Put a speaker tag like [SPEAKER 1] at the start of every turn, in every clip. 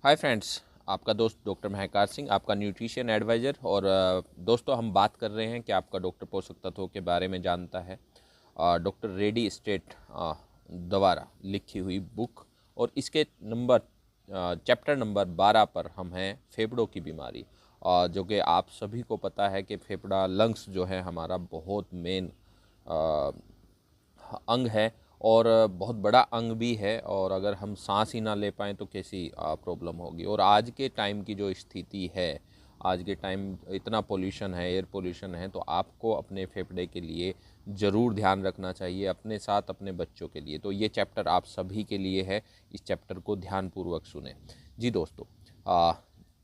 [SPEAKER 1] Hi friends, आपका दोस्त doctor Mehkar Singh, आपका न्यूट्रिशन एडवाइज़र। और दोस्तों, हम बात कर रहे हैं कि आपका डॉक्टर पोषक तत्वों के बारे में जानता है। डॉक्टर रेडी स्टेट द्वारा लिखी हुई बुक, और इसके चैप्टर नंबर 12 पर हम हैं फेफड़ों की बीमारी। जो कि आप सभी को पता है कि फेफड़ा लंग्स जो है हमारा बहुत मेन अंग है, और बहुत बड़ा अंग भी है। और अगर हम सांस ही ना ले पाएँ तो कैसी प्रॉब्लम होगी। और आज के टाइम की जो स्थिति है, आज के टाइम इतना पोल्यूशन है, एयर पोल्यूशन है, तो आपको अपने फेफड़े के लिए ज़रूर ध्यान रखना चाहिए, अपने साथ अपने बच्चों के लिए। तो ये चैप्टर आप सभी के लिए है, इस चैप्टर को ध्यानपूर्वक सुने। जी दोस्तों,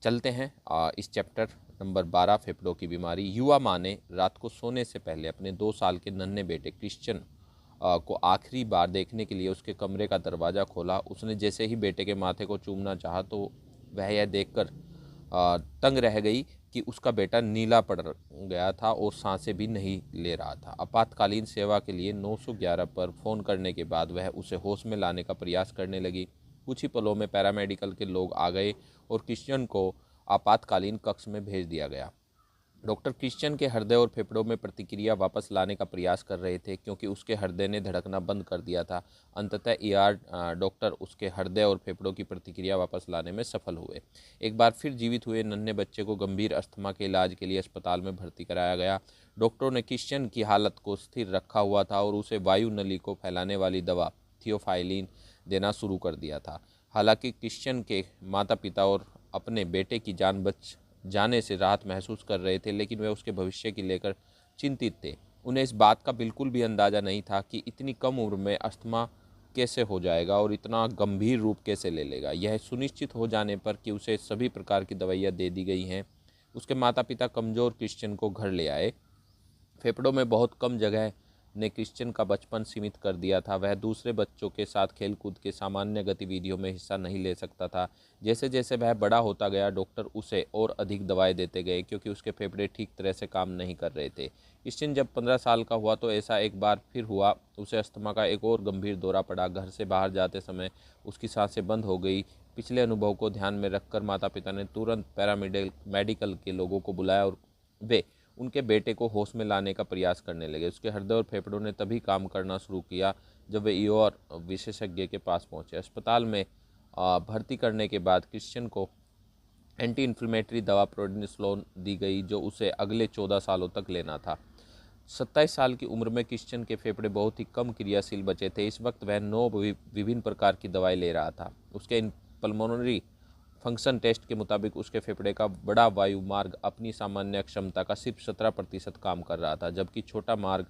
[SPEAKER 1] चलते हैं इस चैप्टर नंबर 12, फेफड़ों की बीमारी। युवा माँ ने रात को सोने से पहले अपने 2 साल के नन्हे बेटे क्रिश्चियन को आखिरी बार देखने के लिए उसके कमरे का दरवाज़ा खोला। उसने जैसे ही बेटे के माथे को चूमना चाहा तो वह यह देखकर तंग रह गई कि उसका बेटा नीला पड़ गया था और सांसें भी नहीं ले रहा था। आपातकालीन सेवा के लिए 911 पर फ़ोन करने के बाद वह उसे होश में लाने का प्रयास करने लगी। कुछ ही पलों में पैरामेडिकल के लोग आ गए और क्रिश्चियन को आपातकालीन कक्ष में भेज दिया गया। डॉक्टर क्रिश्चियन के हृदय और फेफड़ों में प्रतिक्रिया वापस लाने का प्रयास कर रहे थे, क्योंकि उसके हृदय ने धड़कना बंद कर दिया था। अंततः डॉक्टर उसके हृदय और फेफड़ों की प्रतिक्रिया वापस लाने में सफल हुए। एक बार फिर जीवित हुए नन्हे बच्चे को गंभीर अस्थमा के इलाज के लिए अस्पताल में भर्ती कराया गया। डॉक्टरों ने क्रिश्चियन की हालत को स्थिर रखा हुआ था और उसे वायु नली को फैलाने वाली दवा थियोफाइलिन देना शुरू कर दिया था। हालांकि क्रिश्चियन के माता पिता और अपने बेटे की जान बच जाने से राहत महसूस कर रहे थे, लेकिन वे उसके भविष्य की लेकर चिंतित थे। उन्हें इस बात का बिल्कुल भी अंदाज़ा नहीं था कि इतनी कम उम्र में अस्थमा कैसे हो जाएगा और इतना गंभीर रूप कैसे ले लेगा। यह सुनिश्चित हो जाने पर कि उसे सभी प्रकार की दवाइयाँ दे दी गई हैं, उसके माता पिता कमज़ोर क्रिश्चियन को घर ले आए। फेफड़ों में बहुत कम जगह ने क्रिश्चियन का बचपन सीमित कर दिया था। वह दूसरे बच्चों के साथ खेलकूद के सामान्य गतिविधियों में हिस्सा नहीं ले सकता था। जैसे जैसे वह बड़ा होता गया, डॉक्टर उसे और अधिक दवाएं देते गए, क्योंकि उसके फेफड़े ठीक तरह से काम नहीं कर रहे थे। क्रिश्चियन जब 15 साल का हुआ तो ऐसा एक बार फिर हुआ। उसे अस्थमा का एक और गंभीर दौरा पड़ा। घर से बाहर जाते समय उसकी सांसें बंद हो गई। पिछले अनुभव को ध्यान में रखकर माता पिता ने तुरंत पैरामेडिकल के लोगों को बुलाया और वे उनके बेटे को होश में लाने का प्रयास करने लगे। उसके हृदय और फेफड़ों ने तभी काम करना शुरू किया जब वे ईओआर विशेषज्ञ के पास पहुंचे। अस्पताल में भर्ती करने के बाद क्रिश्चियन को एंटी इन्फ्लेमेटरी दवा प्रेडनिसोलोन दी गई, जो उसे अगले 14 सालों तक लेना था। 27 साल की उम्र में क्रिश्चियन के फेफड़े बहुत ही कम क्रियाशील बचे थे। इस वक्त वह 9 विभिन्न प्रकार की दवाई ले रहा था। उसके इन पल्मोनरी फंक्शन टेस्ट के मुताबिक उसके फेफड़े का बड़ा वायु मार्ग अपनी सामान्य क्षमता का सिर्फ 17% काम कर रहा था, जबकि छोटा मार्ग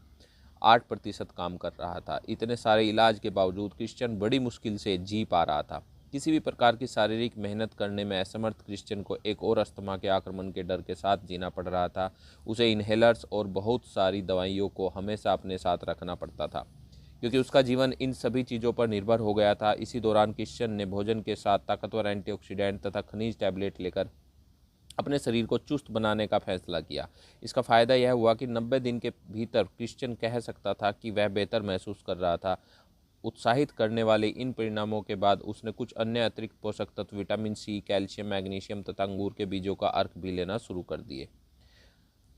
[SPEAKER 1] 8% काम कर रहा था। इतने सारे इलाज के बावजूद क्रिश्चियन बड़ी मुश्किल से जी पा रहा था। किसी भी प्रकार की शारीरिक मेहनत करने में असमर्थ क्रिश्चियन को एक और अस्थमा के आक्रमण के डर के साथ जीना पड़ रहा था। उसे इन्हेलर्स और बहुत सारी दवाइयों को हमेशा अपने साथ रखना पड़ता था, क्योंकि उसका जीवन इन सभी चीज़ों पर निर्भर हो गया था। इसी दौरान क्रिश्चियन ने भोजन के साथ ताकतवर एंटीऑक्सीडेंट तथा खनिज टैबलेट लेकर अपने शरीर को चुस्त बनाने का फैसला किया। इसका फ़ायदा यह हुआ कि 90 दिन के भीतर क्रिश्चियन कह सकता था कि वह बेहतर महसूस कर रहा था। उत्साहित करने वाले इन परिणामों के बाद उसने कुछ अन्य अतिरिक्त पोषक तत्व विटामिन सी, कैल्शियम, मैग्नीशियम तथा अंगूर के बीजों का अर्क भी लेना शुरू कर दिए।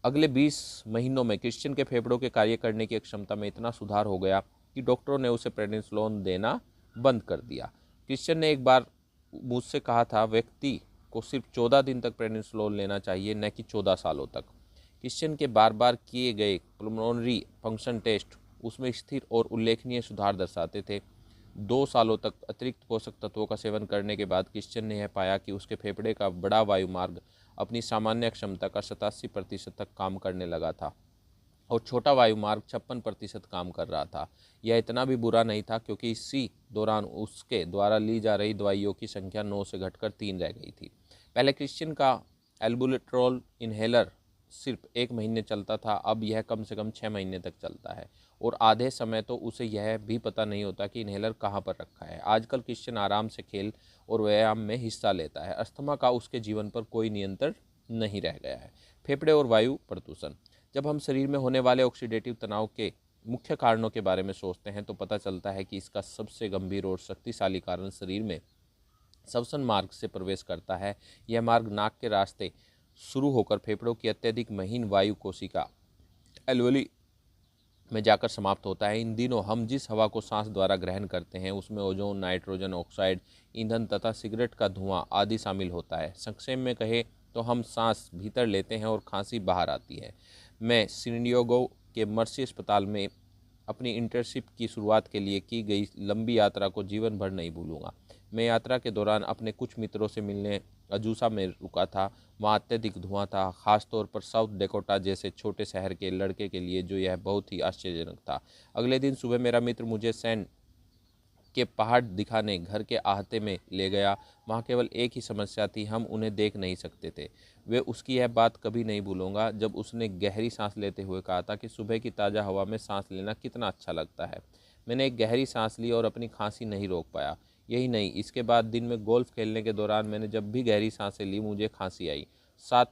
[SPEAKER 1] अगले 20 महीनों में क्रिश्चियन के फेफड़ों के कार्य करने की क्षमता में इतना सुधार हो गया कि डॉक्टरों ने उसे प्रेडनिसोलोन देना बंद कर दिया। क्रिश्चियन ने एक बार मुझसे कहा था, व्यक्ति को सिर्फ 14 दिन तक प्रेडनिसोलोन लेना चाहिए, न कि 14 सालों तक। क्रिश्चियन के बार बार किए गए पल्मोनरी फंक्शन टेस्ट उसमें स्थिर और उल्लेखनीय सुधार दर्शाते थे। 2 सालों तक अतिरिक्त पोषक तत्वों का सेवन करने के बाद क्रिश्चियन ने यह पाया कि उसके फेफड़े का बड़ा वायुमार्ग अपनी सामान्य क्षमता का 87% तक काम करने लगा था और छोटा वायुमार्ग 56% काम कर रहा था। यह इतना भी बुरा नहीं था, क्योंकि इसी दौरान उसके द्वारा ली जा रही दवाइयों की संख्या 9 से घटकर 3 रह गई थी। पहले क्रिश्चियन का एल्बुलेट्रॉल इन्हेलर सिर्फ 1 महीने चलता था, अब यह कम से कम 6 महीने तक चलता है, और आधे समय तो उसे यह भी पता नहीं होता कि इन्हेलर कहाँ पर रखा है। आजकल क्रिश्चियन आराम से खेल और व्यायाम में हिस्सा लेता है। अस्थमा का उसके जीवन पर कोई नियंत्रण नहीं रह गया है। फेफड़े और वायु प्रदूषण। जब हम शरीर में होने वाले ऑक्सीडेटिव तनाव के मुख्य कारणों के बारे में सोचते हैं तो पता चलता है कि इसका सबसे गंभीर और शक्तिशाली कारण शरीर में श्वसन मार्ग से प्रवेश करता है। यह मार्ग नाक के रास्ते शुरू होकर फेफड़ों की अत्यधिक महीन वायु कोशिका एल्वेली में जाकर समाप्त होता है। इन दिनों हम जिस हवा को सांस द्वारा ग्रहण करते हैं उसमें ओजोन, नाइट्रोजन ऑक्साइड, ईंधन तथा सिगरेट का धुआं आदि शामिल होता है। संक्षेप में कहें तो हम सांस भीतर लेते हैं और खांसी बाहर आती है। मैं सिनिडियोगो के मर्सी अस्पताल में अपनी इंटर्नशिप की शुरुआत के लिए की गई लंबी यात्रा को जीवन भर नहीं भूलूंगा। मैं यात्रा के दौरान अपने कुछ मित्रों से मिलने अजूसा में रुका था। वहाँ अत्यधिक धुआं था, खासतौर पर साउथ डेकोटा जैसे छोटे शहर के लड़के के लिए, जो यह बहुत ही आश्चर्यजनक था। अगले दिन सुबह मेरा मित्र मुझे सैन के पहाड़ दिखाने घर के अहाते में ले गया। वहाँ केवल एक ही समस्या थी, हम उन्हें देख नहीं सकते थे। वे उसकी यह बात कभी नहीं भूलूंगा जब उसने गहरी सांस लेते हुए कहा था कि सुबह की ताज़ा हवा में सांस लेना कितना अच्छा लगता है। मैंने एक गहरी सांस ली और अपनी खांसी नहीं रोक पाया। यही नहीं, इसके बाद दिन में गोल्फ खेलने के दौरान मैंने जब भी गहरी सांसें ली मुझे खांसी आई। 7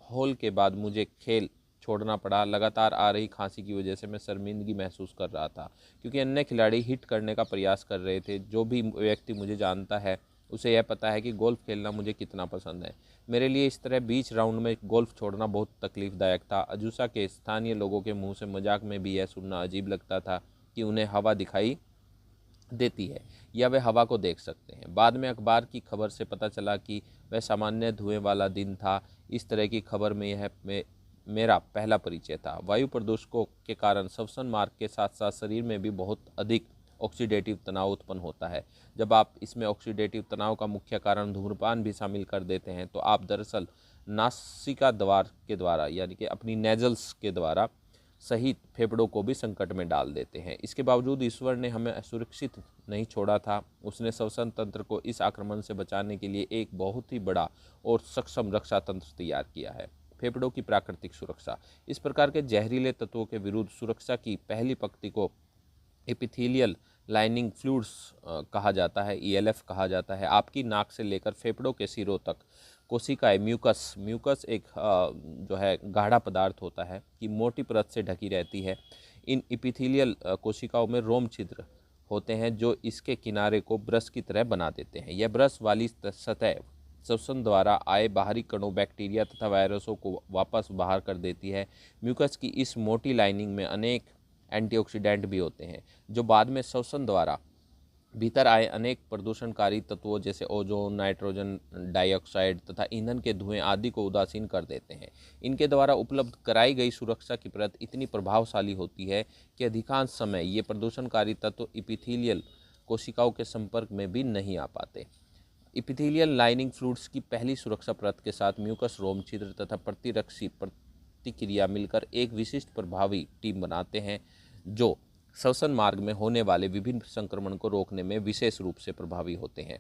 [SPEAKER 1] होल के बाद मुझे खेल छोड़ना पड़ा। लगातार आ रही खांसी की वजह से मैं शर्मिंदगी महसूस कर रहा था, क्योंकि अन्य खिलाड़ी हिट करने का प्रयास कर रहे थे। जो भी व्यक्ति मुझे जानता है उसे यह पता है कि गोल्फ खेलना मुझे कितना पसंद है। मेरे लिए इस तरह बीच राउंड में गोल्फ छोड़ना बहुत तकलीफदायक था। अजूसा के स्थानीय लोगों के मुंह से मजाक में भी यह सुनना अजीब लगता था कि उन्हें हवा दिखाई देती है या वे हवा को देख सकते हैं। बाद में अखबार की खबर से पता चला कि वह सामान्य धुएं वाला दिन था। इस तरह की खबर में यह मेरा पहला परिचय था। वायु प्रदूषकों के कारण श्वसन मार्ग के साथ साथ शरीर में भी बहुत अधिक ऑक्सीडेटिव तनाव उत्पन्न होता है। जब आप इसमें ऑक्सीडेटिव तनाव का मुख्य कारण धूम्रपान भी शामिल कर देते हैं तो आप दरअसल नासिका द्वार के द्वारा यानी कि अपनी नेजल्स के द्वारा सहित फेफड़ों को भी संकट में डाल देते हैं। इसके बावजूद ईश्वर ने हमें असुरक्षित नहीं छोड़ा था। उसने श्वसन तंत्र को इस आक्रमण से बचाने के लिए एक बहुत ही बड़ा और सक्षम रक्षा तंत्र तैयार किया है, फेफड़ों की प्राकृतिक सुरक्षा। इस प्रकार के जहरीले तत्वों के विरुद्ध सुरक्षा की पहली पंक्ति को एपिथेलियल लाइनिंग फ्लूइड्स कहा जाता है, ELF कहा जाता है। आपकी नाक से लेकर फेफड़ों के सिरों तक कोशिकाएं म्यूकस एक जो है गाढ़ा पदार्थ होता है कि मोटी परत से ढकी रहती है। इन एपिथेलियल कोशिकाओं में रोम छिद्र होते हैं जो इसके किनारे को ब्रश की तरह बना देते हैं। यह ब्रश वाली सतह श्वसन द्वारा आए बाहरी कणों, बैक्टीरिया तथा वायरसों को वापस बाहर कर देती है। म्यूकस की इस मोटी लाइनिंग में अनेक एंटीऑक्सीडेंट भी होते हैं जो बाद में श्वसन द्वारा भीतर आए अनेक प्रदूषणकारी तत्वों जैसे ओजोन, नाइट्रोजन डाइऑक्साइड तथा ईंधन के धुएं आदि को उदासीन कर देते हैं। इनके द्वारा उपलब्ध कराई गई सुरक्षा की परत इतनी प्रभावशाली होती है कि अधिकांश समय ये प्रदूषणकारी तत्व एपिथेलियल कोशिकाओं के संपर्क में भी नहीं आ पाते। एपिथेलियल लाइनिंग फ्लूइड्स की पहली सुरक्षा परत के साथ म्यूकस, रोम छिद्र तथा प्रतिरक्षी प्रतिक्रिया मिलकर एक विशिष्ट प्रभावी टीम बनाते हैं जो श्वसन मार्ग में होने वाले विभिन्न संक्रमण को रोकने में विशेष रूप से प्रभावी होते हैं।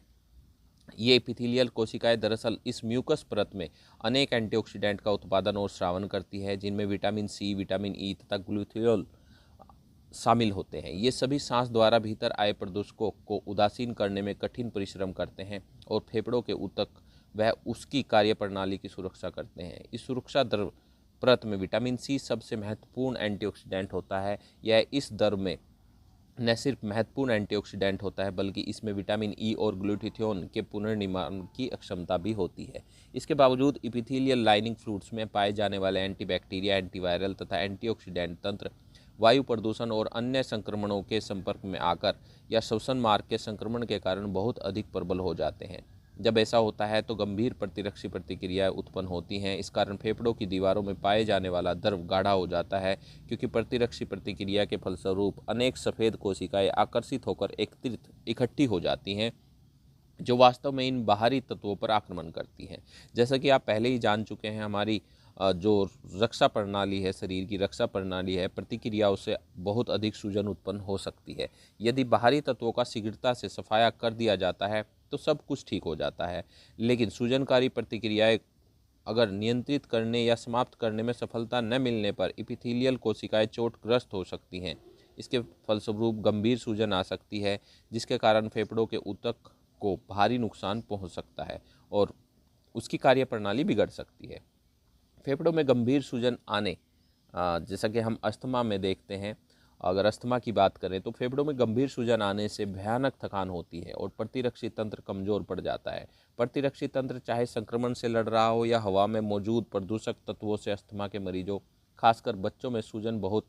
[SPEAKER 1] ये एपिथेलियल कोशिकाएं दरअसल इस म्यूकस परत में अनेक एंटीऑक्सीडेंट का उत्पादन और स्रावन करती है जिनमें विटामिन सी, विटामिन ई तथा ग्लूथियोल शामिल होते हैं। ये सभी सांस द्वारा भीतर आए प्रदूषकों को उदासीन करने में कठिन परिश्रम करते हैं और फेफड़ों के ऊतक वह उसकी कार्यप्रणाली की सुरक्षा करते हैं। इस सुरक्षा द्रव परत में विटामिन सी सबसे महत्वपूर्ण एंटीऑक्सीडेंट होता है। यह इस द्रव में न सिर्फ महत्वपूर्ण एंटीऑक्सीडेंट होता है बल्कि इसमें विटामिन ई और ग्लूटाथियोन के पुनर्निर्माण की क्षमता भी होती है। इसके बावजूद एपिथेलियल लाइनिंग फ्लूइड्स में पाए जाने वाले एंटीबैक्टीरिया, एंटीवायरल तथा एंटीऑक्सीडेंट तंत्र वायु प्रदूषण और अन्य संक्रमणों के संपर्क में आकर या श्वसन मार्ग के संक्रमण के कारण बहुत अधिक प्रबल हो जाते हैं। जब ऐसा होता है तो गंभीर प्रतिरक्षी प्रतिक्रियाएं उत्पन्न होती हैं। इस कारण फेफड़ों की दीवारों में पाए जाने वाला द्रव गाढ़ा हो जाता है, क्योंकि प्रतिरक्षी प्रतिक्रिया के फलस्वरूप अनेक सफ़ेद कोशिकाएं आकर्षित होकर एकत्रित इकट्ठी हो जाती हैं जो वास्तव में इन बाहरी तत्वों पर आक्रमण करती हैं। जैसा कि आप पहले ही जान चुके हैं, हमारी जो रक्षा प्रणाली है, शरीर की रक्षा प्रणाली है, प्रतिक्रियाओं से बहुत अधिक सूजन उत्पन्न हो सकती है। यदि बाहरी तत्वों का शीघ्रता से सफाया कर दिया जाता है तो सब कुछ ठीक हो जाता है, लेकिन सूजनकारी प्रतिक्रियाएं अगर नियंत्रित करने या समाप्त करने में सफलता न मिलने पर एपिथेलियल कोशिकाएं चोटग्रस्त हो सकती हैं। इसके फलस्वरूप गंभीर सूजन आ सकती है जिसके कारण फेफड़ों के ऊतक को भारी नुकसान पहुंच सकता है और उसकी कार्यप्रणाली बिगड़ सकती है। फेफड़ों में गंभीर सूजन आने जैसा कि हम अस्थमा में देखते हैं अगर अस्थमा की बात करें तो फेफड़ों में गंभीर सूजन आने से भयानक थकान होती है और प्रतिरक्षी तंत्र कमज़ोर पड़ जाता है। प्रतिरक्षी तंत्र चाहे संक्रमण से लड़ रहा हो या हवा में मौजूद प्रदूषक तत्वों से अस्थमा के मरीजों, खासकर बच्चों में सूजन बहुत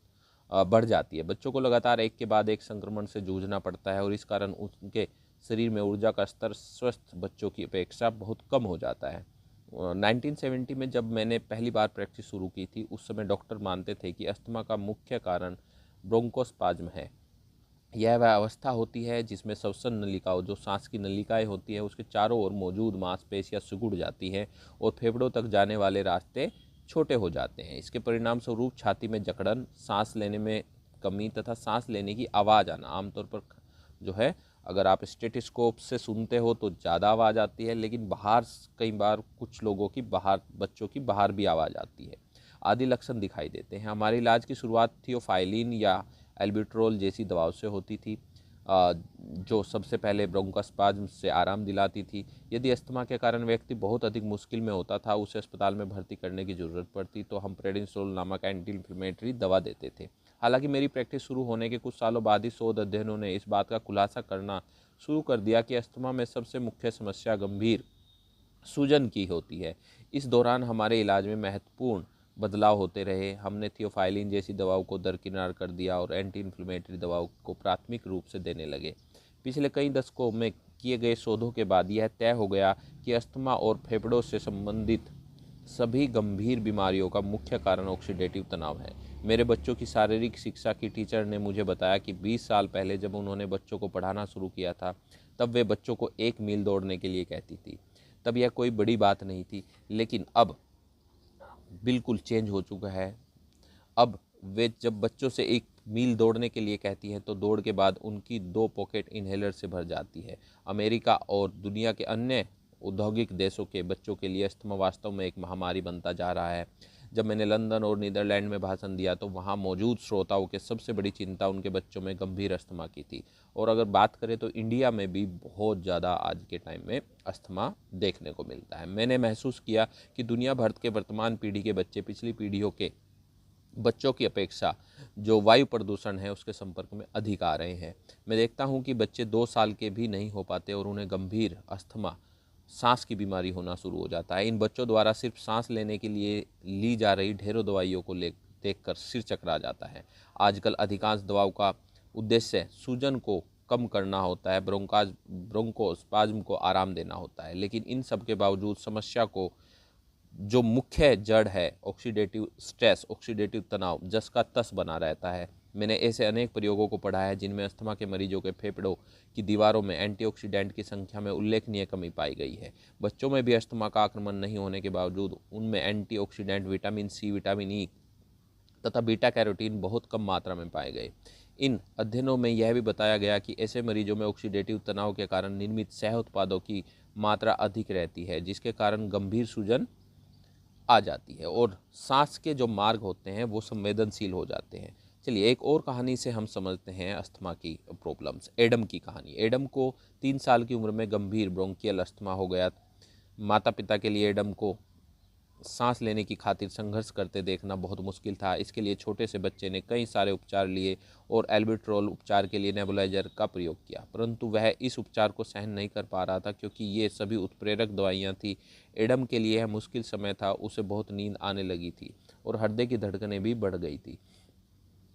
[SPEAKER 1] बढ़ जाती है। बच्चों को लगातार एक के बाद एक संक्रमण से जूझना पड़ता है और इस कारण उनके शरीर में ऊर्जा का स्तर स्वस्थ बच्चों की अपेक्षा बहुत कम हो जाता है। 1970 में जब मैंने पहली बार प्रैक्टिस शुरू की थी, उस समय डॉक्टर मानते थे कि अस्थमा का मुख्य कारण ब्रोंकोस्पाज्म है। यह वह अवस्था होती है जिसमें श्वसन नलिकाओं, जो सांस की नलिकाएं होती है, उसके चारों ओर मौजूद मांसपेशियां सिकुड़ जाती हैं और फेफड़ों तक जाने वाले रास्ते छोटे हो जाते हैं। इसके परिणाम स्वरूप छाती में जकड़न, सांस लेने में कमी तथा सांस लेने की आवाज़ आना, आमतौर पर जो है अगर आप स्टेथोस्कोप से सुनते हो तो ज़्यादा आवाज़ आती है, लेकिन बाहर कई बार कुछ लोगों की बाहर, बच्चों की बाहर भी आवाज़ आती है, आदि लक्षण दिखाई देते हैं। हमारे इलाज की शुरुआत थियोफाइलिन या एल्बिट्रोल जैसी दवाओं से होती थी, जो सबसे पहले ब्रोंकोस्पाज्म से आराम दिलाती थी। यदि अस्थमा के कारण व्यक्ति बहुत अधिक मुश्किल में होता था, उसे अस्पताल में भर्ती करने की ज़रूरत पड़ती, तो हम प्रेडिनिसोल नामक एंटी इन्फ्लेमेटरी दवा देते थे। हालांकि मेरी प्रैक्टिस शुरू होने के कुछ सालों बाद ही शोध अध्ययनों ने इस बात का खुलासा करना शुरू कर दिया कि अस्थमा में सबसे मुख्य समस्या गंभीर सूजन की होती है। इस दौरान हमारे इलाज में महत्वपूर्ण बदलाव होते रहे। हमने थियोफाइलिन जैसी दवाओं को दरकिनार कर दिया और एंटी इन्फ्लेमेटरी दवाओं को प्राथमिक रूप से देने लगे। पिछले कई दशकों में किए गए शोधों के बाद यह तय हो गया कि अस्थमा और फेफड़ों से संबंधित सभी गंभीर बीमारियों का मुख्य कारण ऑक्सीडेटिव तनाव है। मेरे बच्चों की शारीरिक शिक्षा की टीचर ने मुझे बताया कि 20 साल पहले जब उन्होंने बच्चों को पढ़ाना शुरू किया था, तब वे बच्चों को 1 मील दौड़ने के लिए कहती थी। तब यह कोई बड़ी बात नहीं थी, लेकिन अब बिल्कुल चेंज हो चुका है। अब वे जब बच्चों से 1 मील दौड़ने के लिए कहती हैं तो दौड़ के बाद उनकी 2 पॉकेट इन्हेलर से भर जाती है। अमेरिका और दुनिया के अन्य औद्योगिक देशों के बच्चों के लिए अस्थमा वास्तव में एक महामारी बनता जा रहा है। जब मैंने लंदन और नीदरलैंड में भाषण दिया तो वहाँ मौजूद श्रोताओं के सबसे बड़ी चिंता उनके बच्चों में गंभीर अस्थमा की थी। और अगर बात करें तो इंडिया में भी बहुत ज़्यादा आज के टाइम में अस्थमा देखने को मिलता है। मैंने महसूस किया कि दुनिया भर के वर्तमान पीढ़ी के बच्चे पिछली पीढ़ियों के बच्चों की अपेक्षा जो वायु प्रदूषण है उसके संपर्क में अधिक आ रहे हैं। मैं देखता हूं कि बच्चे 2 साल के भी नहीं हो पाते और उन्हें गंभीर अस्थमा, सांस की बीमारी होना शुरू हो जाता है। इन बच्चों द्वारा सिर्फ सांस लेने के लिए ली जा रही ढेरों दवाइयों को देखकर सिर चकरा जाता है। आजकल अधिकांश दवाओं का उद्देश्य सूजन को कम करना होता है, ब्रोंकोस्पाज्म को आराम देना होता है, लेकिन इन सब के बावजूद समस्या को जो मुख्य जड़ है ऑक्सीडेटिव स्ट्रेस, ऑक्सीडेटिव तनाव, जस का तस बना रहता है। मैंने ऐसे अनेक प्रयोगों को पढ़ा है जिनमें अस्थमा के मरीजों के फेफड़ों की दीवारों में एंटीऑक्सीडेंट की संख्या में उल्लेखनीय कमी पाई गई है। बच्चों में भी अस्थमा का आक्रमण नहीं होने के बावजूद उनमें antioxidant vitamin C, vitamin E तथा बीटा कैरोटीन बहुत कम मात्रा में पाए गए। इन अध्ययनों में यह भी बताया गया कि ऐसे मरीजों में ऑक्सीडेटिव तनाव के कारण निर्मित सह उत्पादों की मात्रा अधिक रहती है, जिसके कारण गंभीर सूजन आ जाती है और सांस के जो मार्ग होते हैं वो संवेदनशील हो जाते हैं। चलिए एक और कहानी से हम समझते हैं अस्थमा की प्रॉब्लम्स। एडम की कहानी। एडम को 3 साल की उम्र में गंभीर ब्रोंकियल अस्थमा हो गया। माता पिता के लिए एडम को सांस लेने की खातिर संघर्ष करते देखना बहुत मुश्किल था। इसके लिए छोटे से बच्चे ने कई सारे उपचार लिए और एल्बिट्रोल उपचार के लिए नेबुलाइजर का प्रयोग किया, परंतु वह इस उपचार को सहन नहीं कर पा रहा था क्योंकि ये सभी उत्प्रेरक दवाइयाँ थी। एडम के लिए यह मुश्किल समय था। उसे बहुत नींद आने लगी थी और हृदय की धड़कनें भी बढ़ गई थी।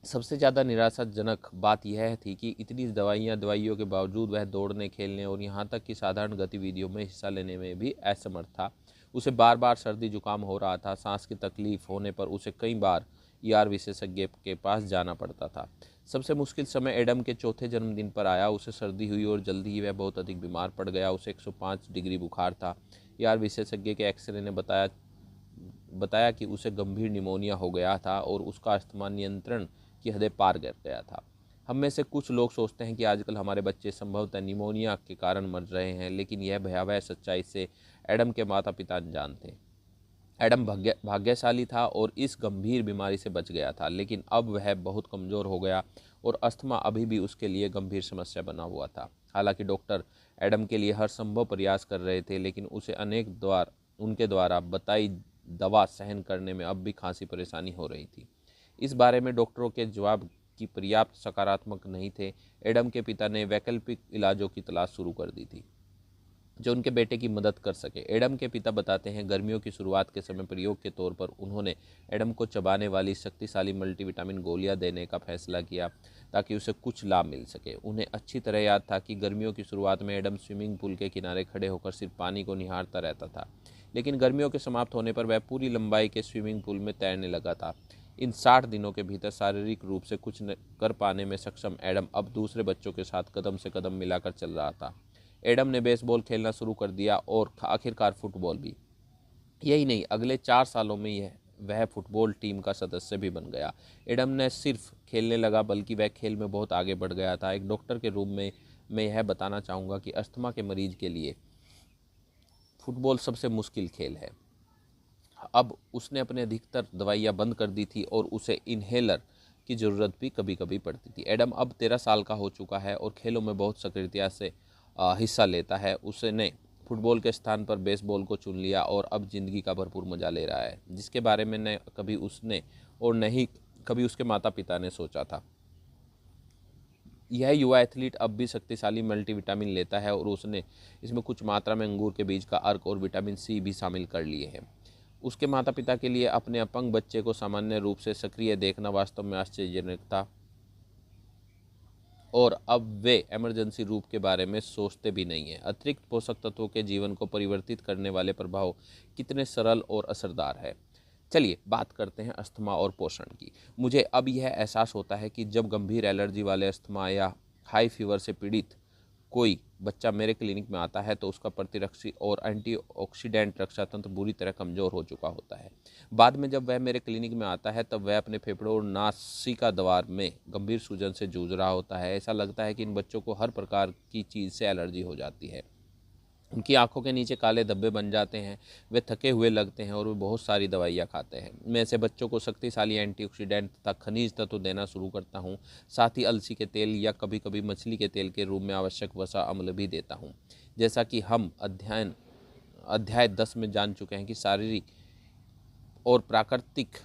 [SPEAKER 1] सबसे ज़्यादा निराशाजनक बात यह थी कि इतनी दवाइयों के बावजूद वह दौड़ने, खेलने और यहाँ तक कि साधारण गतिविधियों में हिस्सा लेने में भी असमर्थ था। उसे बार बार सर्दी जुकाम हो रहा था। सांस की तकलीफ होने पर उसे कई बार ईआर विशेषज्ञ के पास जाना पड़ता था। सबसे मुश्किल समय एडम के चौथे जन्मदिन पर आया। उसे सर्दी हुई और जल्दी ही वह बहुत अधिक बीमार पड़ गया। उसे 105 डिग्री बुखार था। ईआर विशेषज्ञ के एक्सरे ने बताया कि उसे गंभीर निमोनिया हो गया था और उसका अस्थमा नियंत्रण की हदें पार कर गया था। हम में से कुछ लोग सोचते हैं कि आजकल हमारे बच्चे संभवतः निमोनिया के कारण मर रहे हैं, लेकिन यह भयावह सच्चाई से एडम के माता पिता अनजान थे। एडम भाग्यशाली था और इस गंभीर बीमारी से बच गया था, लेकिन अब वह बहुत कमज़ोर हो गया और अस्थमा अभी भी उसके लिए गंभीर समस्या बना हुआ था। हालांकि डॉक्टर एडम के लिए हर संभव प्रयास कर रहे थे, लेकिन उसे उनके द्वारा बताई दवा सहन करने में अब भी खासी परेशानी हो रही थी। इस बारे में डॉक्टरों के जवाब की पर्याप्त सकारात्मक नहीं थे, एडम के पिता ने वैकल्पिक इलाजों की तलाश शुरू कर दी थी जो उनके बेटे की मदद कर सके। एडम के पिता बताते हैं, गर्मियों की शुरुआत के समय प्रयोग के तौर पर उन्होंने एडम को चबाने वाली शक्तिशाली मल्टीविटामिन गोलियां देने का फैसला किया ताकि उसे कुछ लाभ मिल सके। उन्हें अच्छी तरह याद था कि गर्मियों की शुरुआत में एडम स्विमिंग पूल के किनारे खड़े होकर सिर्फ पानी को निहारता रहता था, लेकिन गर्मियों के समाप्त होने पर वह पूरी लंबाई के स्विमिंग पूल में तैरने लगा था। इन 60 दिनों के भीतर शारीरिक रूप से कुछ कर पाने में सक्षम एडम अब दूसरे बच्चों के साथ कदम से कदम मिलाकर चल रहा था। एडम ने बेसबॉल खेलना शुरू कर दिया और आखिरकार फुटबॉल भी। यही नहीं, अगले 4 सालों में वह फुटबॉल टीम का सदस्य भी बन गया। एडम ने सिर्फ खेलने लगा बल्कि वह खेल में बहुत आगे बढ़ गया था। एक डॉक्टर के रूप में मैं यह बताना चाहूँगा कि अस्थमा के मरीज के लिए फुटबॉल सबसे मुश्किल खेल है। अब उसने अपने अधिकतर दवाइयाँ बंद कर दी थी और उसे इन्हेलर की ज़रूरत भी कभी कभी पड़ती थी। एडम अब 13 साल का हो चुका है और खेलों में बहुत सक्रियता से हिस्सा लेता है। उसने फुटबॉल के स्थान पर बेसबॉल को चुन लिया और अब ज़िंदगी का भरपूर मज़ा ले रहा है, जिसके बारे में न कभी उसने और नहीं कभी उसके माता पिता ने सोचा था। यह युवा एथलीट अब भी शक्तिशाली मल्टीविटामिन लेता है और उसने इसमें कुछ मात्रा में अंगूर के बीज का अर्क और विटामिन सी भी शामिल कर लिए हैं। उसके माता पिता के लिए अपने अपंग बच्चे को सामान्य रूप से सक्रिय देखना वास्तव में आश्चर्यजनक था और अब वे इमरजेंसी रूप के बारे में सोचते भी नहीं हैं। अतिरिक्त पोषक तत्वों के जीवन को परिवर्तित करने वाले प्रभाव कितने सरल और असरदार है। चलिए बात करते हैं अस्थमा और पोषण की। मुझे अब यह एहसास होता है कि जब गंभीर एलर्जी वाले अस्थमा या हाई फीवर से पीड़ित कोई बच्चा मेरे क्लिनिक में आता है तो उसका प्रतिरक्षी और एंटीऑक्सीडेंट रक्षा तंत्र बुरी तरह कमज़ोर हो चुका होता है। बाद में जब वह मेरे क्लिनिक में आता है तब वह अपने फेफड़ों और नासिका द्वार में गंभीर सूजन से जूझ रहा होता है। ऐसा लगता है कि इन बच्चों को हर प्रकार की चीज़ से एलर्जी हो जाती है। उनकी आंखों के नीचे काले धब्बे बन जाते हैं, वे थके हुए लगते हैं और वे बहुत सारी दवाइयाँ खाते हैं। मैं ऐसे बच्चों को शक्तिशाली एंटीऑक्सीडेंट तथा खनिज तत्व देना शुरू करता हूँ। साथ ही अलसी के तेल या कभी कभी मछली के तेल के रूप में आवश्यक वसा अम्ल भी देता हूँ। जैसा कि हम अध्याय 10 में जान चुके हैं कि शारीरिक और प्राकृतिक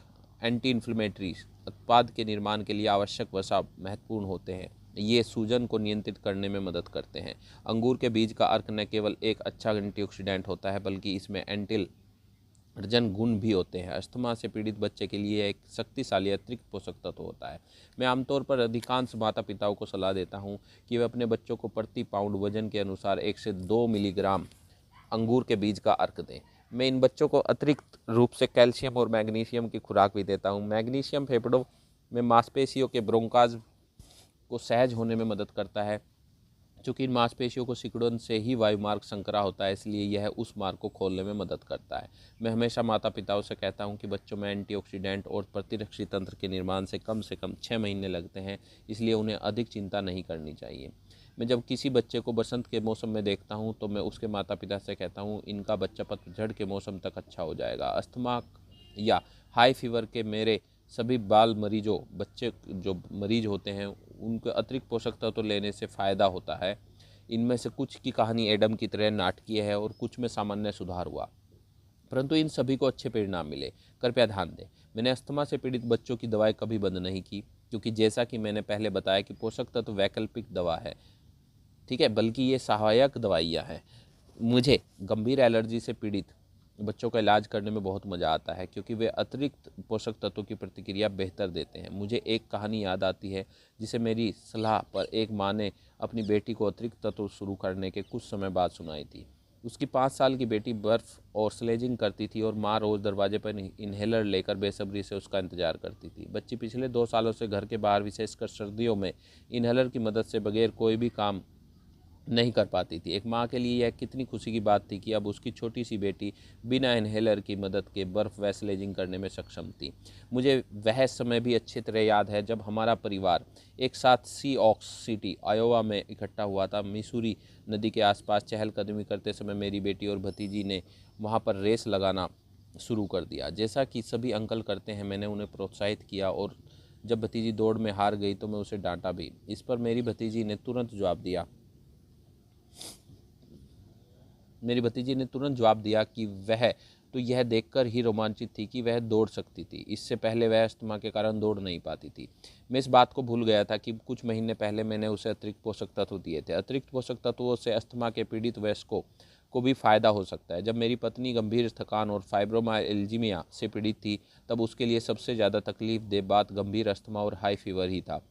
[SPEAKER 1] एंटी इन्फ्लेमेटरी उत्पाद के निर्माण के लिए आवश्यक वसा महत्वपूर्ण होते हैं। ये सूजन को नियंत्रित करने में मदद करते हैं। अंगूर के बीज का अर्क न केवल एक अच्छा एंटीऑक्सीडेंट होता है बल्कि इसमें एंटीएलर्जन गुण भी होते हैं। अस्थमा से पीड़ित बच्चे के लिए एक शक्तिशाली अतिरिक्त पोषक तत्व होता है। मैं आमतौर पर अधिकांश माता पिताओं को सलाह देता हूँ कि वे अपने बच्चों को प्रति पाउंड वजन के अनुसार 1 से 2 मिलीग्राम अंगूर के बीज का अर्क दें। मैं इन बच्चों को अतिरिक्त रूप से कैल्शियम और मैग्नीशियम की खुराक भी देता हूँ। मैग्नीशियम फेफड़ों में मांसपेशियों के ब्रोंकाज को सहज होने में मदद करता है। चूँकि इन मांसपेशियों को सिकुड़न से ही वायुमार्ग संकरा होता है, इसलिए यह उस मार्ग को खोलने में मदद करता है। मैं हमेशा माता पिताओं से कहता हूं कि बच्चों में एंटीऑक्सीडेंट और प्रतिरक्षी तंत्र के निर्माण से कम 6 महीने लगते हैं, इसलिए उन्हें अधिक चिंता नहीं करनी चाहिए। मैं जब किसी बच्चे को बसंत के मौसम में देखता हूं तो मैं उसके माता पिता से कहता हूं इनका बच्चा पतझड़ के मौसम तक अच्छा हो जाएगा। अस्थमा या हाई फीवर के मेरे सभी बाल मरीजों बच्चे जो मरीज होते हैं उनको अतिरिक्त पोषक तत्व लेने से फ़ायदा होता है। इनमें से कुछ की कहानी एडम की तरह नाटकीय है और कुछ में सामान्य सुधार हुआ, परंतु इन सभी को अच्छे परिणाम मिले। कृपया ध्यान दें, मैंने अस्थमा से पीड़ित बच्चों की दवाएं कभी बंद नहीं की, क्योंकि जैसा कि मैंने पहले बताया कि पोषक तत्व वैकल्पिक दवा है, ठीक है, बल्कि ये सहायक दवाइयाँ हैं। मुझे गंभीर एलर्जी से पीड़ित बच्चों का इलाज करने में बहुत मज़ा आता है क्योंकि वे अतिरिक्त पोषक तत्वों की प्रतिक्रिया बेहतर देते हैं। मुझे एक कहानी याद आती है जिसे मेरी सलाह पर एक माँ ने अपनी बेटी को अतिरिक्त तत्व शुरू करने के कुछ समय बाद सुनाई थी। उसकी 5 साल की बेटी बर्फ़ और स्लेजिंग करती थी और माँ रोज़ दरवाजे पर इन्हेलर लेकर बेसब्री से उसका इंतजार करती थी। बच्ची पिछले 2 सालों से घर के बाहर, विशेषकर सर्दियों में, इन्हेलर की मदद से बगैर कोई भी काम नहीं कर पाती थी। एक माँ के लिए यह कितनी खुशी की बात थी कि अब उसकी छोटी सी बेटी बिना इन्हेलर की मदद के बर्फ़ व स्लेजिंग करने में सक्षम थी। मुझे वह समय भी अच्छी तरह याद है जब हमारा परिवार एक साथ सीऑक्स सिटी, आयोवा में इकट्ठा हुआ था। मिसूरी नदी के आसपास चहलकदमी करते समय मेरी बेटी और भतीजी ने वहाँ पर रेस लगाना शुरू कर दिया। जैसा कि सभी अंकल करते हैं, मैंने उन्हें प्रोत्साहित किया और जब भतीजी दौड़ में हार गई तो मैं उसे डांटा भी। इस पर मेरी भतीजी ने तुरंत जवाब दिया कि वह तो यह देखकर ही रोमांचित थी कि वह दौड़ सकती थी। इससे पहले वह अस्थमा के कारण दौड़ नहीं पाती थी। मैं इस बात को भूल गया था कि कुछ महीने पहले मैंने उसे अतिरिक्त पोषक तत्व दिए थे। अतिरिक्त पोषक तत्वों से अस्थमा के पीड़ित वयस्कों को भी फायदा हो सकता है। जब मेरी पत्नी गंभीर थकान और फाइब्रोमाइल्जिया से पीड़ित थी, तब उसके लिए सबसे ज़्यादा तकलीफदेह बात गंभीर अस्थमा और हाई फीवर ही था।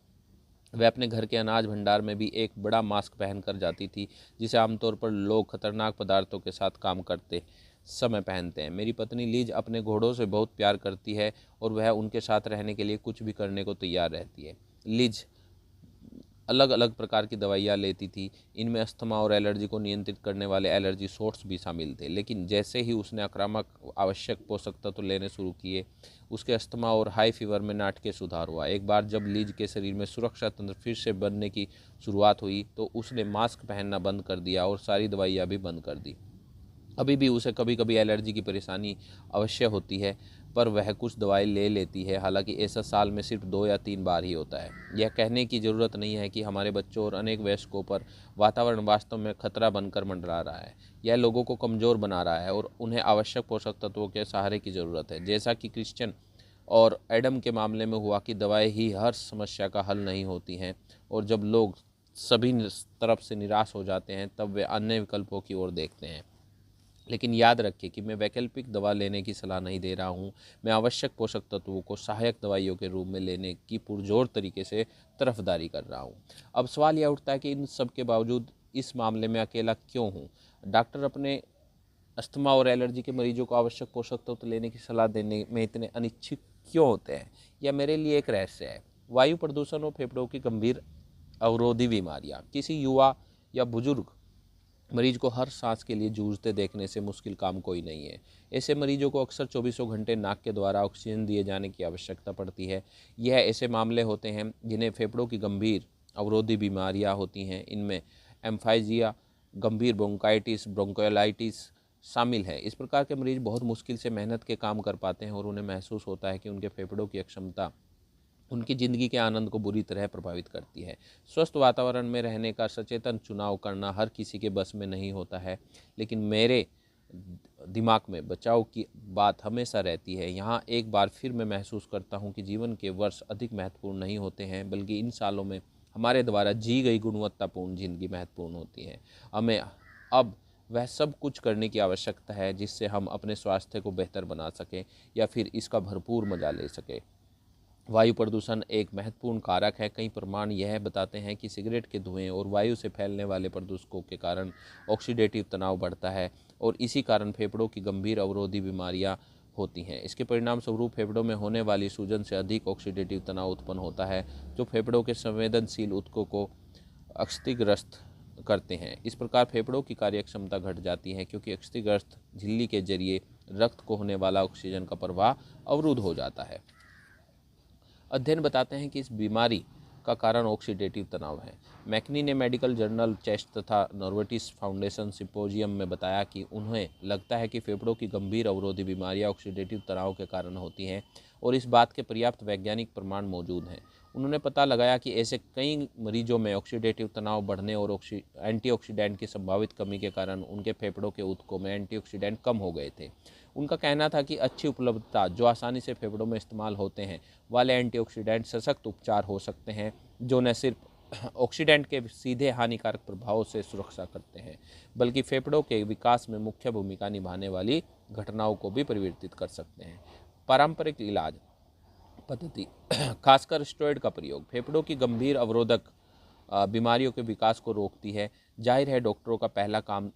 [SPEAKER 1] वह अपने घर के अनाज भंडार में भी एक बड़ा मास्क पहन कर जाती थी, जिसे आमतौर पर लोग खतरनाक पदार्थों के साथ काम करते समय पहनते हैं। मेरी पत्नी लीज अपने घोड़ों से बहुत प्यार करती है और वह उनके साथ रहने के लिए कुछ भी करने को तैयार रहती है। लीज अलग अलग प्रकार की दवाइयाँ लेती थी। इनमें अस्थमा और एलर्जी को नियंत्रित करने वाले एलर्जी शॉट्स भी शामिल थे। लेकिन जैसे ही उसने आक्रामक आवश्यक पोषक तत्व लेने शुरू किए, उसके अस्थमा और हाई फीवर में नाटकीय सुधार हुआ। एक बार जब लीज के शरीर में सुरक्षा तंत्र फिर से बनने की शुरुआत हुई, तो उसने मास्क पहनना बंद कर दिया और सारी दवाइयाँ भी बंद कर दी। अभी भी उसे कभी कभी एलर्जी की परेशानी अवश्य होती है, पर वह कुछ दवाई ले लेती है। हालांकि ऐसा साल में सिर्फ 2 या 3 बार ही होता है। यह कहने की ज़रूरत नहीं है कि हमारे बच्चों और अनेक वयस्कों पर वातावरण वास्तव में खतरा बनकर मंडरा रहा है। यह लोगों को कमज़ोर बना रहा है और उन्हें आवश्यक पोषक तत्वों के सहारे की ज़रूरत है। जैसा कि क्रिश्चियन और एडम के मामले में हुआ कि दवाएँ ही हर समस्या का हल नहीं होती हैं, और जब लोग सभी तरफ से निराश हो जाते हैं, तब वे अन्य विकल्पों की ओर देखते हैं। लेकिन याद रखिए कि मैं वैकल्पिक दवा लेने की सलाह नहीं दे रहा हूँ। मैं आवश्यक पोषक तत्वों को सहायक दवाइयों के रूप में लेने की पुरजोर तरीके से तरफदारी कर रहा हूँ। अब सवाल यह उठता है कि इन सब के बावजूद इस मामले में अकेला क्यों हूँ? डॉक्टर अपने अस्थमा और एलर्जी के मरीजों को आवश्यक पोषक तत्व लेने की सलाह देने में इतने अनिच्छुक क्यों होते हैं? यह मेरे लिए एक रहस्य है। वायु प्रदूषण और फेफड़ों की गंभीर अवरोधी बीमारियाँ। किसी युवा या बुजुर्ग मरीज को हर सांस के लिए जूझते देखने से मुश्किल काम कोई नहीं है। ऐसे मरीजों को अक्सर चौबीसों घंटे नाक के द्वारा ऑक्सीजन दिए जाने की आवश्यकता पड़ती है। यह ऐसे मामले होते हैं जिन्हें फेफड़ों की गंभीर अवरोधी बीमारियां होती हैं। इनमें एम्फाइजिया, गंभीर ब्रोंकाइटिस, ब्रोंकोलाइटिस शामिल है। इस प्रकार के मरीज बहुत मुश्किल से मेहनत के काम कर पाते हैं और उन्हें महसूस होता है कि उनके फेफड़ों की अक्षमता उनकी ज़िंदगी के आनंद को बुरी तरह प्रभावित करती है। स्वस्थ वातावरण में रहने का सचेतन चुनाव करना हर किसी के बस में नहीं होता है, लेकिन मेरे दिमाग में बचाव की बात हमेशा रहती है। यहाँ एक बार फिर मैं महसूस करता हूँ कि जीवन के वर्ष अधिक महत्वपूर्ण नहीं होते हैं, बल्कि इन सालों में हमारे द्वारा जी गई गुणवत्तापूर्ण ज़िंदगी महत्वपूर्ण होती है। हमें अब वह सब कुछ करने की आवश्यकता है जिससे हम अपने स्वास्थ्य को बेहतर बना सकें या फिर इसका भरपूर मजा ले सकें। वायु प्रदूषण एक महत्वपूर्ण कारक है। कई प्रमाण यह बताते हैं कि सिगरेट के धुएं और वायु से फैलने वाले प्रदूषकों के कारण ऑक्सीडेटिव तनाव बढ़ता है और इसी कारण फेफड़ों की गंभीर अवरोधी बीमारियां होती हैं। इसके परिणाम स्वरूप फेफड़ों में होने वाली सूजन से अधिक ऑक्सीडेटिव तनाव उत्पन्न होता है, जो फेफड़ों के संवेदनशील ऊतकों को क्षतिग्रस्त करते हैं। इस प्रकार फेफड़ों की कार्यक्षमता घट जाती है, क्योंकि क्षतिग्रस्त झिल्ली के जरिए रक्त को होने वाला ऑक्सीजन का प्रवाह अवरुद्ध हो जाता है। अध्ययन बताते हैं कि इस बीमारी का कारण ऑक्सीडेटिव तनाव है। मैकनी ने मेडिकल जर्नल चेस्ट तथा नोवार्टिस फाउंडेशन सिम्पोजियम में बताया कि उन्हें लगता है कि फेफड़ों की गंभीर अवरोधी बीमारियां ऑक्सीडेटिव तनाव के कारण होती हैं और इस बात के पर्याप्त वैज्ञानिक प्रमाण मौजूद हैं। उन्होंने पता लगाया कि ऐसे कई मरीजों में ऑक्सीडेटिव तनाव बढ़ने और एंटीऑक्सीडेंट की संभावित कमी के कारण उनके फेफड़ों के ऊतकों में एंटीऑक्सीडेंट कम हो गए थे। उनका कहना था कि अच्छी उपलब्धता जो आसानी से फेफड़ों में इस्तेमाल होते हैं वाले एंटीऑक्सीडेंट सशक्त उपचार हो सकते हैं, जो न सिर्फ ऑक्सीडेंट के सीधे हानिकारक प्रभावों से सुरक्षा करते हैं, बल्कि फेफड़ों के विकास में मुख्य भूमिका निभाने वाली घटनाओं को भी परिवर्तित कर सकते हैं। पारंपरिक इलाज पद्धति, खासकर स्टेरॉयड का प्रयोग, फेफड़ों की गंभीर अवरोधक बीमारियों के विकास को रोकती है। जाहिर है, डॉक्टरों का पहला काम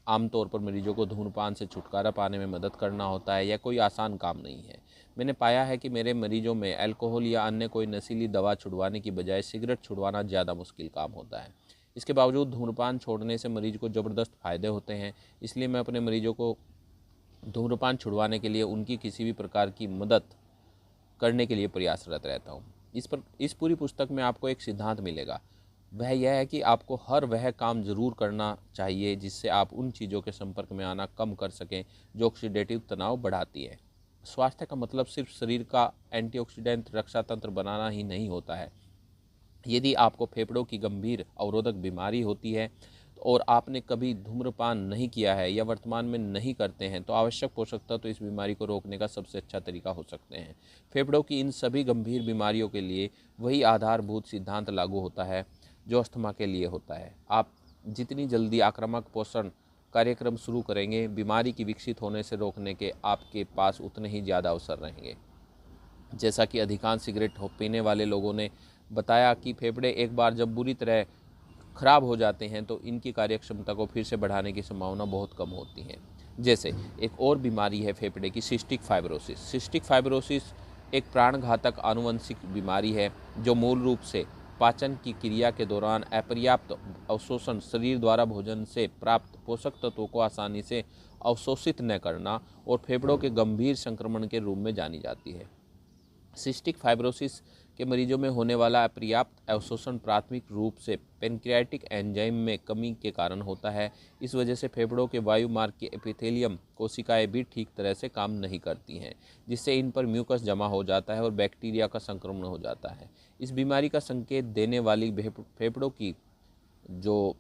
[SPEAKER 1] आमतौर पर मरीजों को धूम्रपान से छुटकारा पाने में मदद करना होता है। यह कोई आसान काम नहीं है। मैंने पाया है कि मेरे मरीजों में अल्कोहल या अन्य कोई नशीली दवा छुड़वाने की बजाय सिगरेट छुड़वाना ज़्यादा मुश्किल काम होता है। इसके बावजूद धूम्रपान छोड़ने से मरीज को ज़बरदस्त फ़ायदे होते हैं। इसलिए मैं अपने मरीजों को धूम्रपान छुड़वाने के लिए उनकी किसी भी प्रकार की मदद करने के लिए प्रयासरत रहता हूँ। इस पूरी पुस्तक में आपको एक सिद्धांत मिलेगा, वह यह है कि आपको हर वह काम ज़रूर करना चाहिए जिससे आप उन चीज़ों के संपर्क में आना कम कर सकें जो ऑक्सीडेटिव तनाव बढ़ाती है। स्वास्थ्य का मतलब सिर्फ शरीर का एंटीऑक्सीडेंट रक्षा तंत्र बनाना ही नहीं होता है। यदि आपको फेफड़ों की गंभीर अवरोधक बीमारी होती है और आपने कभी धूम्रपान नहीं किया है या वर्तमान में नहीं करते हैं तो आवश्यक पोषक तत्व इस बीमारी को रोकने का सबसे अच्छा तरीका हो सकते हैं। फेफड़ों की इन सभी गंभीर बीमारियों के लिए वही आधारभूत सिद्धांत लागू होता है जो अस्थमा के लिए होता है। आप जितनी जल्दी आक्रामक पोषण कार्यक्रम शुरू करेंगे, बीमारी की विकसित होने से रोकने के आपके पास उतने ही ज़्यादा अवसर रहेंगे। जैसा कि अधिकांश सिगरेट पीने वाले लोगों ने बताया कि फेफड़े एक बार जब बुरी तरह खराब हो जाते हैं तो इनकी कार्यक्षमता को फिर से बढ़ाने की संभावना बहुत कम होती है। जैसे एक और बीमारी है फेफड़े की, सिस्टिक फाइब्रोसिस। सिस्टिक फाइब्रोसिस एक प्राणघातक आनुवंशिक बीमारी है जो मूल रूप से पाचन की क्रिया के दौरान अपर्याप्त अवशोषण, शरीर द्वारा भोजन से प्राप्त पोषक तत्वों को आसानी से अवशोषित न करना और फेफड़ों के गंभीर संक्रमण के रूप में जानी जाती है। सिस्टिक फाइब्रोसिस के मरीजों में होने वाला अपर्याप्त अवशोषण प्राथमिक रूप से पेनक्रियाटिक एंजाइम में कमी के कारण होता है। इस वजह से फेफड़ों के वायु मार्ग की एपिथेलियम कोशिकाएं भी ठीक तरह से काम नहीं करती हैं, जिससे इन पर म्यूकस जमा हो जाता है और बैक्टीरिया का संक्रमण हो जाता है। इस बीमारी का संकेत देने वाली फेफड़ों की जो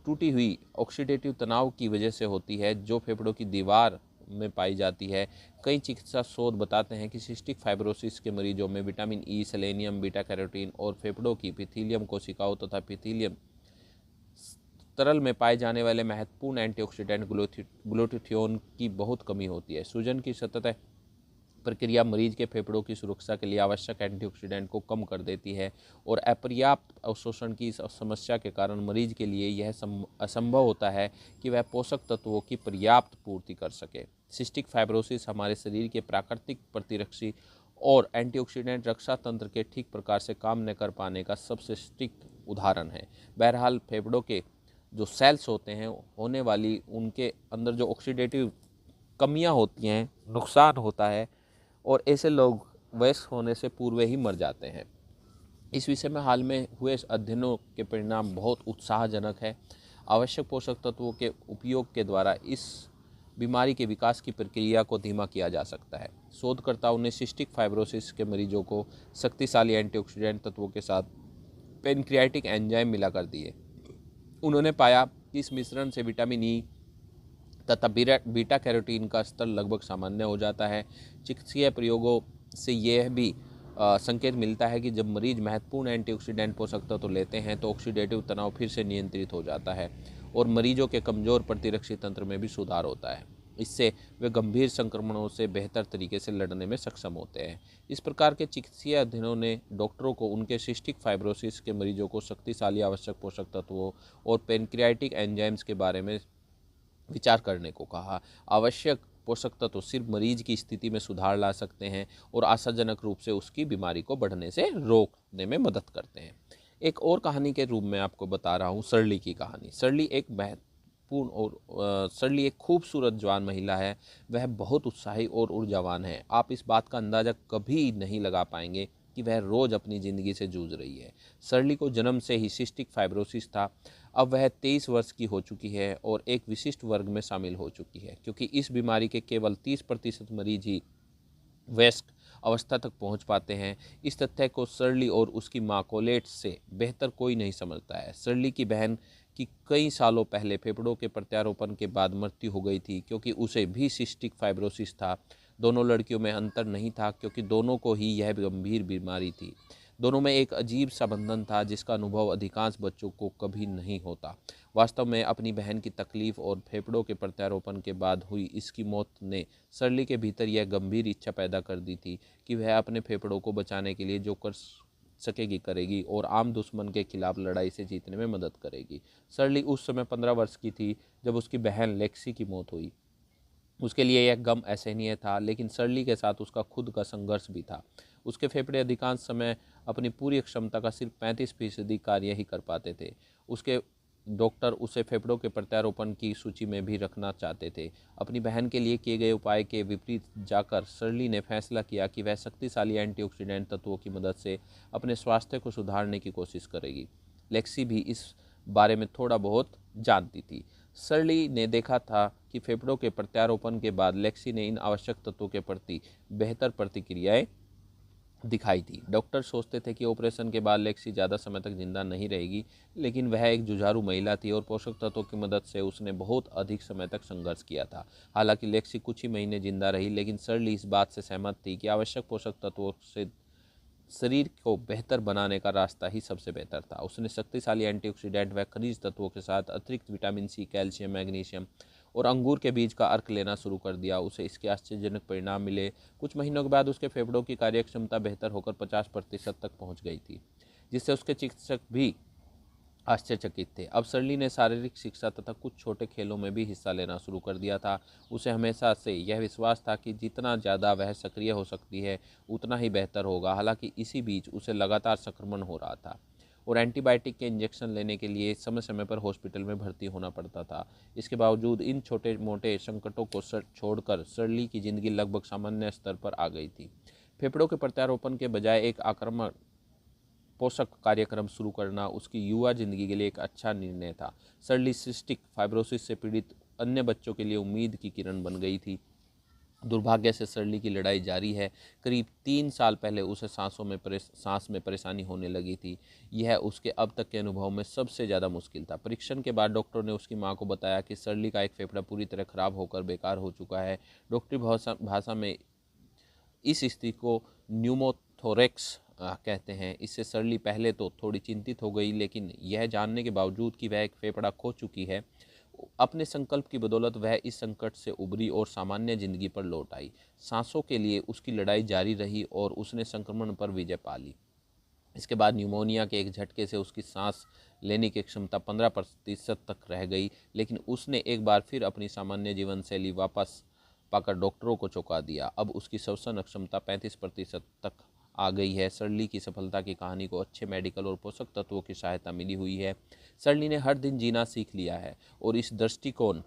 [SPEAKER 1] टूटी हुई ऑक्सीडेटिव तनाव की वजह से होती है, जो फेफड़ों की दीवार में पाई जाती है। कई चिकित्सा शोध बताते हैं कि सिस्टिक फाइब्रोसिस के मरीजों में vitamin E, selenium, beta carotene और फेफड़ों की एपिथेलियम कोशिकाओं तथा एपिथेलियम तरल में पाए जाने वाले महत्वपूर्ण एंटीऑक्सीडेंट ग्लूटाथियोन की बहुत कमी होती है। सूजन की सतत प्रक्रिया मरीज के फेफड़ों की सुरक्षा के लिए आवश्यक एंटीऑक्सीडेंट को कम कर देती है और अपर्याप्त अवशोषण की इस समस्या के कारण मरीज के लिए यह असंभव होता है कि वह पोषक तत्वों की पर्याप्त पूर्ति कर सके। सिस्टिक फाइब्रोसिस हमारे शरीर के प्राकृतिक प्रतिरक्षी और एंटीऑक्सीडेंट रक्षा तंत्र के ठीक प्रकार से काम न कर पाने का सबसे सटीक उदाहरण है। बहरहाल फेफड़ों के जो सेल्स होते हैं होने वाली उनके अंदर जो ऑक्सीडेटिव कमियां होती हैं, नुकसान होता है और ऐसे लोग वयस्क होने से पूर्व ही मर जाते हैं। इस विषय में हाल में हुए अध्ययनों के परिणाम बहुत उत्साहजनक है। आवश्यक पोषक तत्वों के उपयोग के द्वारा इस बीमारी के विकास की प्रक्रिया को धीमा किया जा सकता है। शोधकर्ताओं ने सिस्टिक फाइब्रोसिस के मरीजों को शक्तिशाली एंटीऑक्सीडेंट तत्वों के साथ पेनक्रियाटिक एंजाइम मिलाकर दिए। उन्होंने पाया कि इस मिश्रण से विटामिन ई तथा बीटा कैरोटीन का स्तर लगभग सामान्य हो जाता है। चिकित्सीय प्रयोगों से यह भी संकेत मिलता है कि जब मरीज महत्वपूर्ण एंटीऑक्सीडेंट पोषक तत्व लेते हैं तो ऑक्सीडेटिव तनाव फिर से नियंत्रित हो जाता है और मरीजों के कमज़ोर प्रतिरक्षी तंत्र में भी सुधार होता है। इससे वे गंभीर संक्रमणों से बेहतर तरीके से लड़ने में सक्षम होते हैं। इस प्रकार के चिकित्सीय अध्ययनों ने डॉक्टरों को उनके सिस्टिक फाइब्रोसिस के मरीजों को शक्तिशाली आवश्यक पोषक तत्वों और पेनक्रियाटिक एंजाइम्स के बारे में विचार करने को कहा। आवश्यक पोषक तत्व सिर्फ मरीज की स्थिति में सुधार ला सकते हैं और आशाजनक रूप से उसकी बीमारी को बढ़ने से रोकने में मदद करते हैं। एक और कहानी के रूप में आपको बता रहा हूँ सरली की कहानी। सरली एक महत्वपूर्ण और सरली एक खूबसूरत जवान महिला है। वह बहुत उत्साही और ऊर्जावान है। आप इस बात का अंदाज़ा कभी नहीं लगा पाएंगे कि वह रोज़ अपनी ज़िंदगी से जूझ रही है। सरली को जन्म से ही सिस्टिक फाइब्रोसिस था। अब वह 23 वर्ष की हो चुकी है और एक विशिष्ट वर्ग में शामिल हो चुकी है, क्योंकि इस बीमारी के केवल 30% मरीज ही वयस्क अवस्था तक पहुंच पाते हैं। इस तथ्य को सरली और उसकी माँ कोलेट से बेहतर कोई नहीं समझता है। सरली की बहन की कई सालों पहले फेफड़ों के प्रत्यारोपण के बाद मृत्यु हो गई थी, क्योंकि उसे भी सिस्टिक फाइब्रोसिस था। दोनों लड़कियों में अंतर नहीं था, क्योंकि दोनों को ही यह गंभीर बीमारी थी। दोनों में एक अजीब सा बंधन था जिसका अनुभव अधिकांश बच्चों को कभी नहीं होता। वास्तव में अपनी बहन की तकलीफ और फेफड़ों के प्रत्यारोपण के बाद हुई इसकी मौत ने सरली के भीतर यह गंभीर इच्छा पैदा कर दी थी कि वह अपने फेफड़ों को बचाने के लिए जो कर सकेगी करेगी और आम दुश्मन के खिलाफ लड़ाई से जीतने में मदद करेगी। सरली उस समय 15 वर्ष की थी जब उसकी बहन लेक्सी की मौत हुई। उसके लिए यह गम असहनीय था, लेकिन सरली के साथ उसका खुद का संघर्ष भी था। उसके फेफड़े अधिकांश समय अपनी पूरी क्षमता का सिर्फ 35% कार्य ही कर पाते थे। उसके डॉक्टर उसे फेफड़ों के प्रत्यारोपण की सूची में भी रखना चाहते थे। अपनी बहन के लिए किए गए उपाय के विपरीत जाकर सरली ने फैसला किया कि वह शक्तिशाली एंटीऑक्सीडेंट तत्वों की मदद से अपने स्वास्थ्य को सुधारने की कोशिश करेगी। लेक्सी भी इस बारे में थोड़ा बहुत जानती थी। सरली ने देखा था कि फेफड़ों के प्रत्यारोपण के बाद लेक्सी ने इन आवश्यक तत्वों के प्रति बेहतर प्रतिक्रियाएं दिखाई थी। डॉक्टर सोचते थे कि ऑपरेशन के बाद लेक्सी ज़्यादा समय तक जिंदा नहीं रहेगी, लेकिन वह एक जुझारू महिला थी और पोषक तत्वों की मदद से उसने बहुत अधिक समय तक संघर्ष किया था। हालांकि लेक्सी कुछ ही महीने जिंदा रही, लेकिन शर्ली इस बात से सहमत थी कि आवश्यक पोषक तत्वों से शरीर को बेहतर बनाने का रास्ता ही सबसे बेहतर था। उसने शक्तिशाली एंटीऑक्सीडेंट व खनिज तत्वों के साथ अतिरिक्त विटामिन सी, कैल्शियम, मैग्नीशियम और अंगूर के बीज का अर्क लेना शुरू कर दिया। उसे इसके आश्चर्यजनक परिणाम मिले। कुछ महीनों के बाद उसके फेफड़ों की कार्यक्षमता बेहतर होकर 50% तक पहुंच गई थी, जिससे उसके चिकित्सक भी आश्चर्यचकित थे। अब शर्ली ने शारीरिक शिक्षा तथा कुछ छोटे खेलों में भी हिस्सा लेना शुरू कर दिया था। उसे हमेशा से यह विश्वास था कि जितना ज़्यादा वह सक्रिय हो सकती है, उतना ही बेहतर होगा। हालांकि इसी बीच उसे लगातार संक्रमण हो रहा था और एंटीबायोटिक के इंजेक्शन लेने के लिए समय समय पर हॉस्पिटल में भर्ती होना पड़ता था। इसके बावजूद इन छोटे मोटे संकटों को छोड़कर शर्ली की जिंदगी लगभग सामान्य स्तर पर आ गई थी। फेफड़ों के प्रत्यारोपण के बजाय एक आक्रामक पोषक कार्यक्रम शुरू करना उसकी युवा जिंदगी के लिए एक अच्छा निर्णय था। शर्ली सिस्टिक फाइब्रोसिस से पीड़ित अन्य बच्चों के लिए उम्मीद की किरण बन गई थी। दुर्भाग्य से शर्ली की लड़ाई जारी है। करीब 3 साल पहले उसे सांस में परेशानी होने लगी थी। यह उसके अब तक के अनुभव में सबसे ज़्यादा मुश्किल था। परीक्षण के बाद डॉक्टर ने उसकी मां को बताया कि शर्ली का एक फेफड़ा पूरी तरह खराब होकर बेकार हो चुका है। डॉक्टरी भाषा में इस स्थिति को न्यूमोथोरेक्स कहते हैं। इससे शर्ली पहले तो थोड़ी चिंतित हो गई, लेकिन यह जानने के बावजूद कि वह एक फेफड़ा खो चुकी है, अपने संकल्प की बदौलत वह इस संकट से उबरी और सामान्य जिंदगी पर लौट आई। सांसों के लिए उसकी लड़ाई जारी रही और उसने संक्रमण पर विजय पा ली। इसके बाद न्यूमोनिया के एक झटके से उसकी सांस लेने की क्षमता 15% तक रह गई, लेकिन उसने एक बार फिर अपनी सामान्य जीवन शैली वापस पाकर डॉक्टरों को चौंका दिया। अब उसकी श्वसन क्षमता 35% तक आ गई है। शर्ली की सफलता की कहानी को अच्छे मेडिकल और पोषक तत्वों की सहायता मिली हुई है। शर्ली ने हर दिन जीना सीख लिया है और इस दृष्टिकोण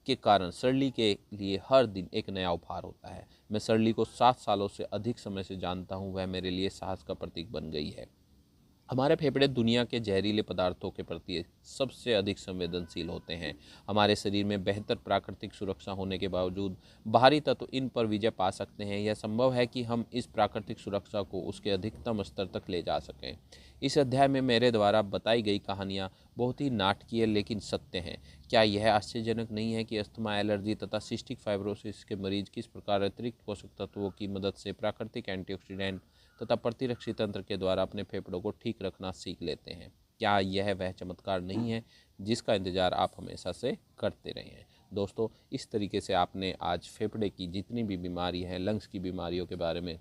[SPEAKER 1] के कारण शर्ली के लिए हर दिन एक नया उपहार होता है। मैं शर्ली को 7 सालों से अधिक समय से जानता हूँ। वह मेरे लिए साहस का प्रतीक बन गई है। हमारे फेफड़े दुनिया के जहरीले पदार्थों के प्रति सबसे अधिक संवेदनशील होते हैं। हमारे शरीर में बेहतर प्राकृतिक सुरक्षा होने के बावजूद बाहरी तत्व इन पर विजय पा सकते हैं। यह संभव है कि हम इस प्राकृतिक सुरक्षा को उसके अधिकतम स्तर तक ले जा सकें। इस अध्याय में मेरे द्वारा बताई गई कहानियाँ बहुत ही नाटकीय लेकिन सत्य हैं। क्या यह आश्चर्यजनक नहीं है कि अस्थमा, एलर्जी तथा सिस्टिक फाइब्रोसिस के मरीज किस प्रकार अतिरिक्त पोषक तत्वों की मदद से प्राकृतिक एंटीऑक्सीडेंट तथा प्रतिरक्षी तंत्र के द्वारा अपने फेफड़ों को ठीक रखना सीख लेते हैं? क्या यह वह चमत्कार नहीं है जिसका इंतजार आप हमेशा से करते रहे हैं? दोस्तों, इस तरीके से आपने आज फेफड़े की जितनी भी बीमारी हैं, लंग्स की बीमारियों के बारे में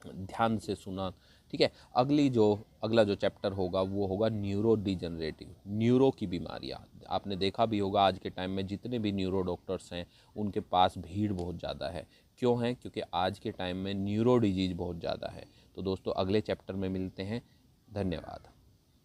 [SPEAKER 1] ध्यान से सुना। ठीक है, अगला जो चैप्टर होगा वो होगा न्यूरो डिजनरेटिव, न्यूरो की बीमारियाँ। आपने देखा भी होगा आज के टाइम में जितने भी न्यूरो डॉक्टर्स हैं उनके पास भीड़ बहुत ज़्यादा है। क्यों है? क्योंकि आज के टाइम में न्यूरो डिजीज़ बहुत ज़्यादा है। तो दोस्तों, अगले चैप्टर में मिलते हैं। धन्यवाद।